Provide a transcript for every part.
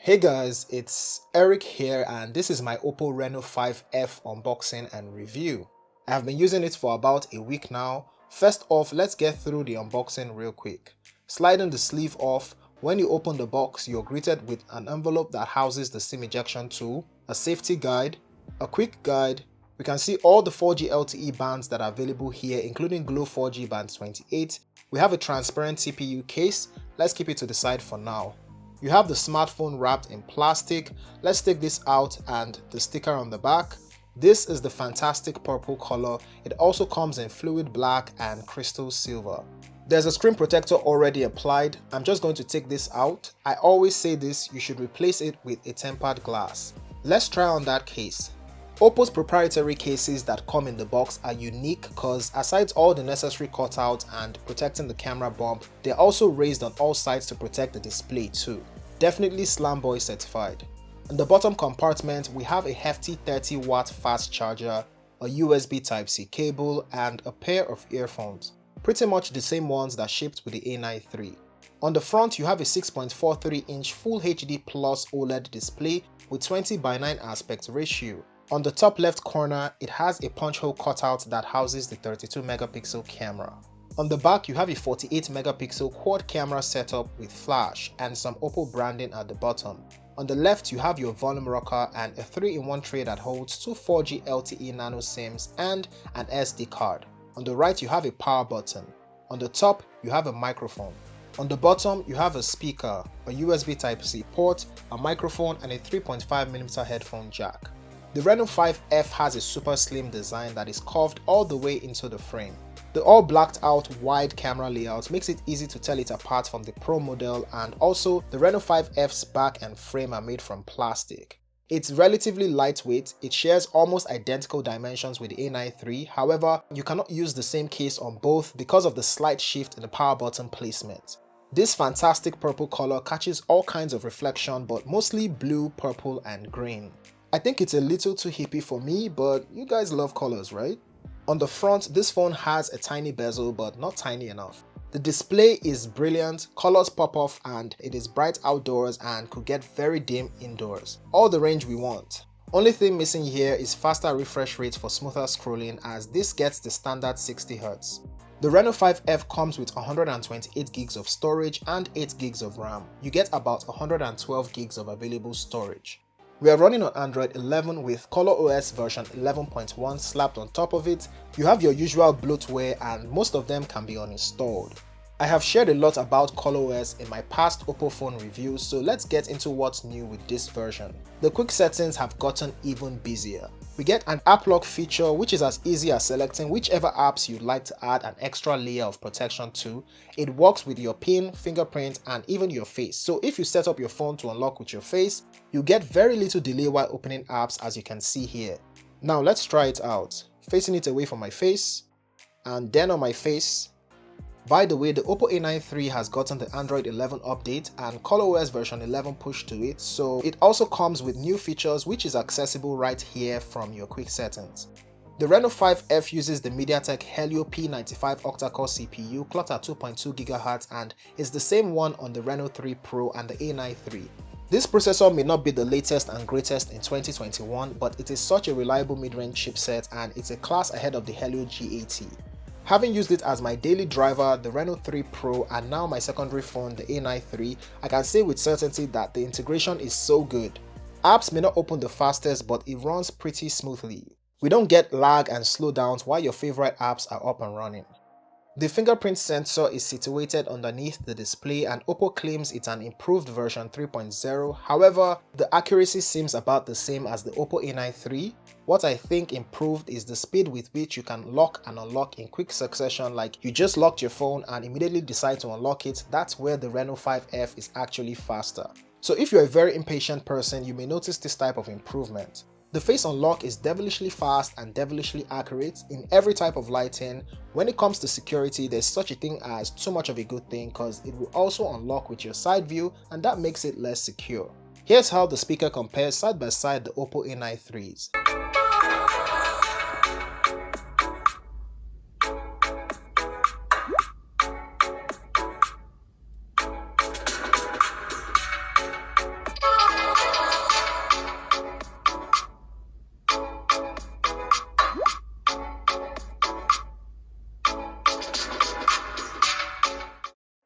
Hey guys, it's Eric here and this is my Oppo Reno5 F unboxing and review. I have been using it for about a week now. First off, let's get through the unboxing real quick. Sliding the sleeve off, when you open the box, you're greeted with an envelope that houses the SIM ejection tool, a safety guide, a quick guide. We can see all the 4G LTE bands that are available here, including Glow 4G band 28. We have a transparent CPU case. Let's keep it to the side for now. You have the smartphone wrapped in plastic. Let's take this out and the sticker on the back. This is the fantastic purple color. It also comes in fluid black and crystal silver. There's a screen protector already applied. I'm just going to take this out. I always say this, you should replace it with a tempered glass. Let's try on that case. Oppo's proprietary cases that come in the box are unique because aside all the necessary cutouts and protecting the camera bump, they're also raised on all sides to protect the display too. Definitely Slamboy certified. In the bottom compartment, we have a hefty 30-watt fast charger, a USB Type-C cable, and a pair of earphones. Pretty much the same ones that shipped with the A93. On the front, you have a 6.43-inch Full HD Plus OLED display with 20:9 aspect ratio. On the top left corner, it has a punch hole cutout that houses the 32-megapixel camera. On the back, you have a 48-megapixel quad camera setup with flash and some Oppo branding at the bottom. On the left, you have your volume rocker and a 3-in-1 tray that holds two 4G LTE nano SIMs and an SD card. On the right, you have a power button. On the top, you have a microphone. On the bottom, you have a speaker, a USB Type-C port, a microphone, and a 3.5mm headphone jack. The Reno5 F has a super slim design that is curved all the way into the frame. The all blacked out wide camera layout makes it easy to tell it apart from the Pro model, and also the Reno5 F's back and frame are made from plastic. It's relatively lightweight. It shares almost identical dimensions with the A93, however, you cannot use the same case on both because of the slight shift in the power button placement. This fantastic purple color catches all kinds of reflection, but mostly blue, purple, and green. I think it's a little too hippie for me, but you guys love colors, right? On the front, this phone has a tiny bezel, but not tiny enough. The display is brilliant, colors pop off, and it is bright outdoors and could get very dim indoors. All the range we want. Only thing missing here is faster refresh rate for smoother scrolling, as this gets the standard 60Hz. The Reno5 F comes with 128 gigs of storage and 8 gigs of RAM. You get about 112 gigs of available storage. We are running on Android 11 with ColorOS version 11.1 slapped on top of it. You have your usual bloatware and most of them can be uninstalled. I have shared a lot about ColorOS in my past Oppo phone reviews, so let's get into what's new with this version. The quick settings have gotten even busier. We get an app lock feature, which is as easy as selecting whichever apps you'd like to add an extra layer of protection to. It works with your PIN, fingerprint, and even your face. So if you set up your phone to unlock with your face, you get very little delay while opening apps, as you can see here. Now let's try it out. Facing it away from my face, and then on my face. By the way, the Oppo A93 has gotten the Android 11 update and ColorOS version 11 pushed to it, so it also comes with new features which is accessible right here from your quick settings. The Reno5 F uses the Mediatek Helio P95 octa-core CPU clocked at 2.2 GHz and is the same one on the Reno3 Pro and the A93. This processor may not be the latest and greatest in 2021, but it is such a reliable mid-range chipset and it's a class ahead of the Helio G80. Having used it as my daily driver, the Reno3 Pro, and now my secondary phone, the A93, I can say with certainty that the integration is so good. Apps may not open the fastest, but it runs pretty smoothly. We don't get lag and slowdowns while your favorite apps are up and running. The fingerprint sensor is situated underneath the display and Oppo claims it's an improved version 3.0, however, the accuracy seems about the same as the Oppo A93. What I think improved is the speed with which you can lock and unlock in quick succession, like you just locked your phone and immediately decide to unlock it. That's where the Reno5 F is actually faster. So if you're a very impatient person, you may notice this type of improvement. The face unlock is devilishly fast and devilishly accurate in every type of lighting. When it comes to security, there's such a thing as too much of a good thing because it will also unlock with your side view and that makes it less secure. Here's how the speaker compares side by side the Oppo A93s.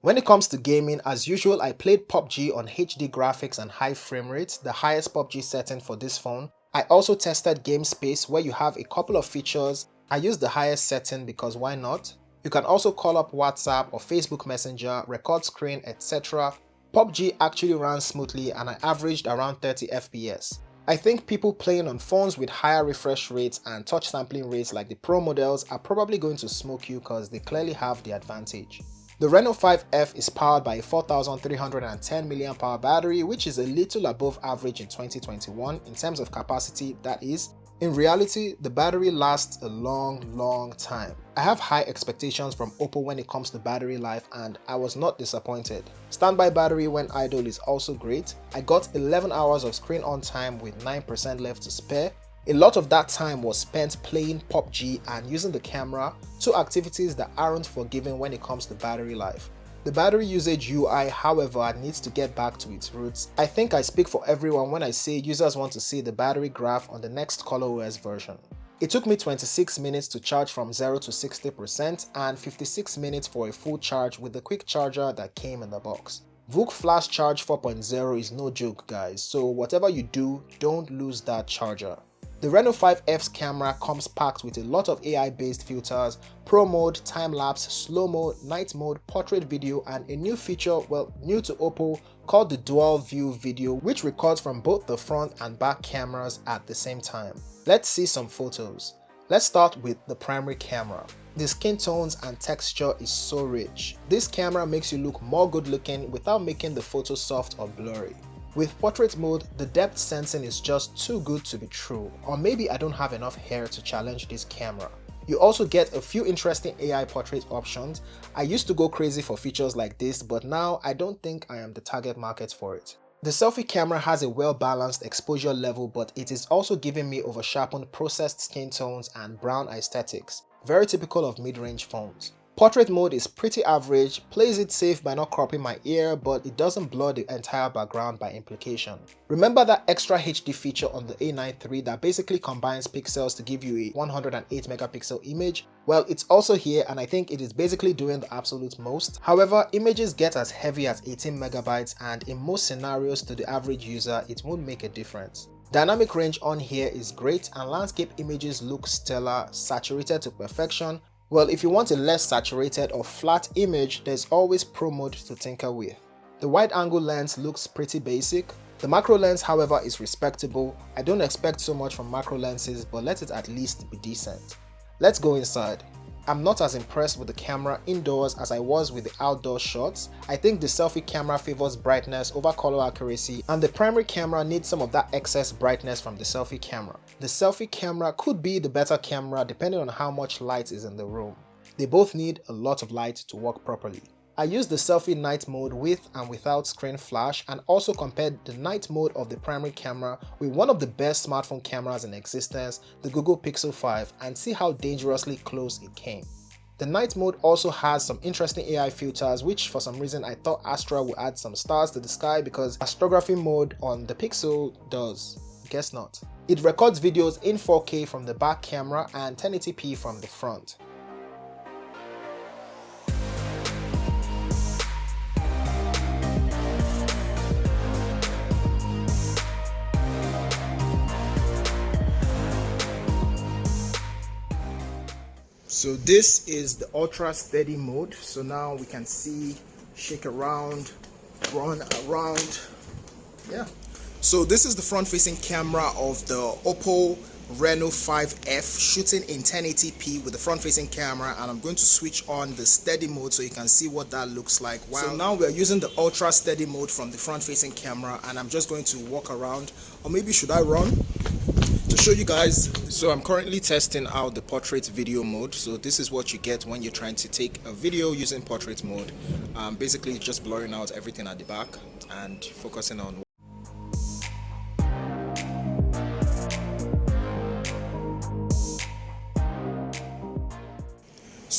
When it comes to gaming, as usual, I played PUBG on HD graphics and high frame rate, the highest PUBG setting for this phone. I also tested Game Space, where you have a couple of features. I used the highest setting because why not? You can also call up WhatsApp or Facebook Messenger, record screen, etc. PUBG actually ran smoothly and I averaged around 30 FPS. I think people playing on phones with higher refresh rates and touch sampling rates like the Pro models are probably going to smoke you because they clearly have the advantage. The Reno5 F is powered by a 4310 mAh battery, which is a little above average in 2021 in terms of capacity, that is. In reality, the battery lasts a long time. I have high expectations from Oppo when it comes to battery life and I was not disappointed. Standby battery when idle is also great. I got 11 hours of screen on time with 9% left to spare. A lot of that time was spent playing PUBG and using the camera, two activities that aren't forgiving when it comes to battery life. The battery usage UI, however, needs to get back to its roots. I think I speak for everyone when I say users want to see the battery graph on the next ColorOS version. It took me 26 minutes to charge from 0 to 60% and 56 minutes for a full charge with the quick charger that came in the box. VOOC Flash Charge 4.0 is no joke, guys, so whatever you do, don't lose that charger. The Reno5 F's camera comes packed with a lot of AI-based filters, Pro mode, time-lapse, slow mode, night mode, portrait video, and a new feature, well, new to Oppo, called the dual view video, which records from both the front and back cameras at the same time. Let's see some photos. Let's start with the primary camera. The skin tones and texture is so rich. This camera makes you look more good looking without making the photo soft or blurry. With portrait mode, the depth sensing is just too good to be true, or maybe I don't have enough hair to challenge this camera. You also get a few interesting AI portrait options. I used to go crazy for features like this, but now I don't think I am the target market for it. The selfie camera has a well-balanced exposure level, but it is also giving me over-sharpened processed skin tones and brown aesthetics, very typical of mid-range phones. Portrait mode is pretty average, plays it safe by not cropping my ear, but it doesn't blur the entire background by implication. Remember that extra HD feature on the A93 that basically combines pixels to give you a 108 megapixel image? Well, it's also here and I think it is basically doing the absolute most. However, images get as heavy as 18 megabytes and in most scenarios to the average user, it won't make a difference. Dynamic range on here is great and landscape images look stellar, saturated to perfection. Well, if you want a less saturated or flat image, there's always Pro mode to tinker with. The wide angle lens looks pretty basic. The macro lens, however, is respectable. I don't expect so much from macro lenses, but let it at least be decent. Let's go inside. I'm not as impressed with the camera indoors as I was with the outdoor shots. I think the selfie camera favors brightness over color accuracy, and the primary camera needs some of that excess brightness from the selfie camera. The selfie camera could be the better camera depending on how much light is in the room. They both need a lot of light to work properly. I used the selfie night mode with and without screen flash and also compared the night mode of the primary camera with one of the best smartphone cameras in existence, the Google Pixel 5, and see how dangerously close it came. The night mode also has some interesting AI filters, which for some reason I thought Astra would add some stars to the sky because astrography mode on the Pixel does. Guess not. It records videos in 4K from the back camera and 1080p from the front. So this is the ultra steady mode. So now we can see, shake around, run around. Yeah. So this is the front facing camera of the Oppo Reno5 F shooting in 1080p with the front facing camera, and I'm going to switch on the steady mode so you can see what that looks like. So now we're using the ultra steady mode from the front facing camera, and I'm just going to walk around, or maybe should I run? To show you guys, so I'm currently testing out the portrait video mode. So this is what you get when you're trying to take a video using portrait mode. Basically just blurring out everything at the back and focusing on.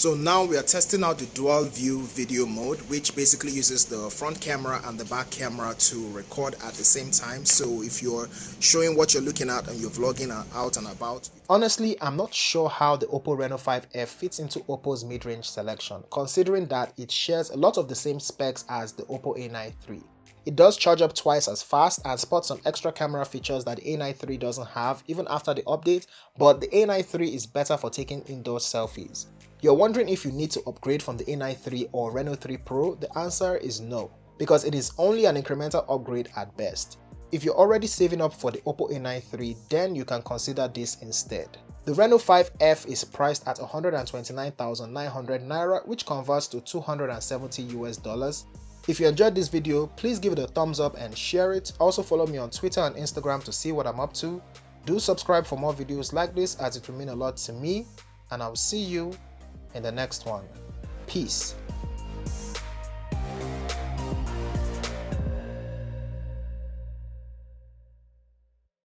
So now we are testing out the dual view video mode, which basically uses the front camera and the back camera to record at the same time. So if you're showing what you're looking at and you're vlogging out and about. Honestly, I'm not sure how the Oppo Reno5 F fits into Oppo's mid-range selection, considering that it shares a lot of the same specs as the Oppo A93. It does charge up twice as fast and sports some extra camera features that the A93 doesn't have even after the update, but the A93 is better for taking indoor selfies. You're wondering if you need to upgrade from the A93 or Reno5 Pro? The answer is no, because it is only an incremental upgrade at best. If you're already saving up for the Oppo A93, then you can consider this instead. The Reno5 F is priced at 129,900 Naira, which converts to $270 US. If you enjoyed this video, please give it a thumbs up and share it. Also follow me on Twitter and Instagram to see what I'm up to. Do subscribe for more videos like this, as it will mean a lot to me, and I'll see you in the next one. Peace.